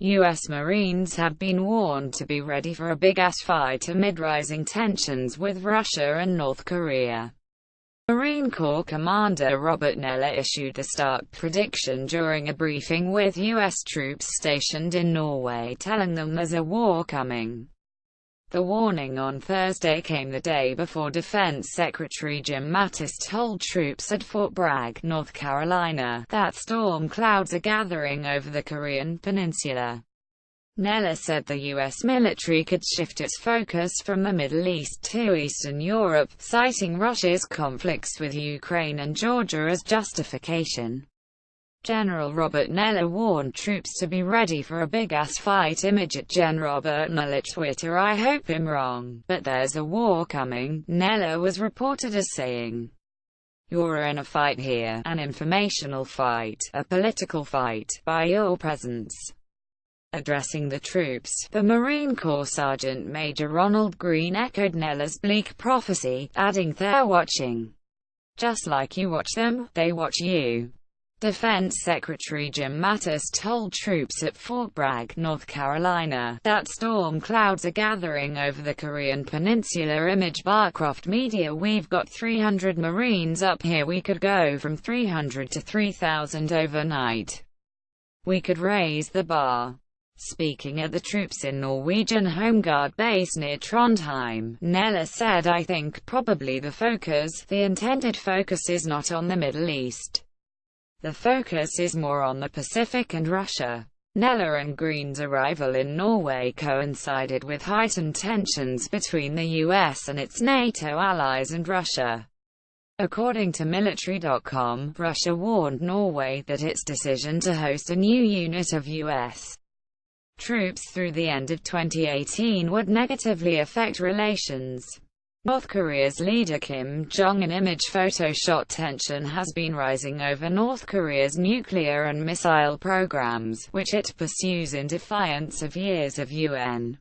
U.S. Marines have been warned to be ready for a big-ass fight amid rising tensions with Russia and North Korea. Marine Corps Commander Robert Neller issued the stark prediction during a briefing with U.S. troops stationed in Norway, telling them there's a war coming. The warning on Thursday came the day before Defense Secretary Jim Mattis told troops at Fort Bragg, North Carolina, that storm clouds are gathering over the Korean peninsula. Neller said the U.S. military could shift its focus from the Middle East to Eastern Europe, citing Russia's conflicts with Ukraine and Georgia as justification. General Robert Neller warned troops to be ready for a big-ass fight. Image at Gen Robert Neller Twitter. I hope I'm wrong, but there's a war coming, Neller was reported as saying. You're in a fight here, an informational fight, a political fight, by your presence. Addressing the troops, the Marine Corps Sergeant Major Ronald Green echoed Neller's bleak prophecy, adding, "They're watching. Just like you watch them, they watch you." Defense Secretary Jim Mattis told troops at Fort Bragg, North Carolina, that storm clouds are gathering over the Korean peninsula. Image Barcroft Media. We've got 300 Marines up here. We could go from 300 to 3,000 overnight. We could raise the bar. Speaking at the troops in Norwegian Home Guard base near Trondheim, Neller said, "I think probably the intended focus is not on the Middle East. The focus is more on the Pacific and Russia." Neller and Green's arrival in Norway coincided with heightened tensions between the U.S. and its NATO allies and Russia. According to military.com, Russia warned Norway that its decision to host a new unit of U.S. troops through the end of 2018 would negatively affect relations. North Korea's leader Kim Jong-un. Image Photoshot. Tension has been rising over North Korea's nuclear and missile programs, which it pursues in defiance of years of UN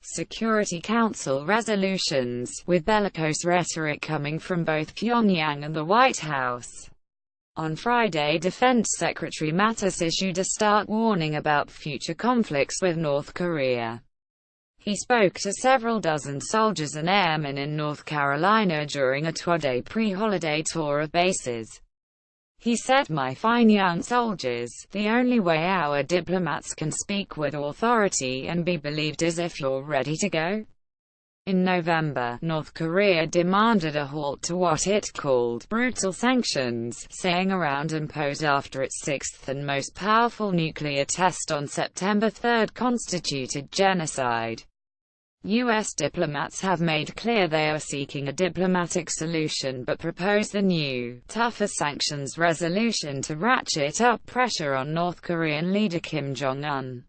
Security Council resolutions, with bellicose rhetoric coming from both Pyongyang and the White House. On Friday, Defense Secretary Mattis issued a stark warning about future conflicts with North Korea. He spoke to several dozen soldiers and airmen in North Carolina during a two-day pre-holiday tour of bases. He said, "My fine young soldiers, the only way our diplomats can speak with authority and be believed is if you're ready to go." In November, North Korea demanded a halt to what it called brutal sanctions, saying a round imposed after its sixth and most powerful nuclear test on September 3 constituted genocide. U.S. diplomats have made clear they are seeking a diplomatic solution but proposed the new, tougher sanctions resolution to ratchet up pressure on North Korean leader Kim Jong-un.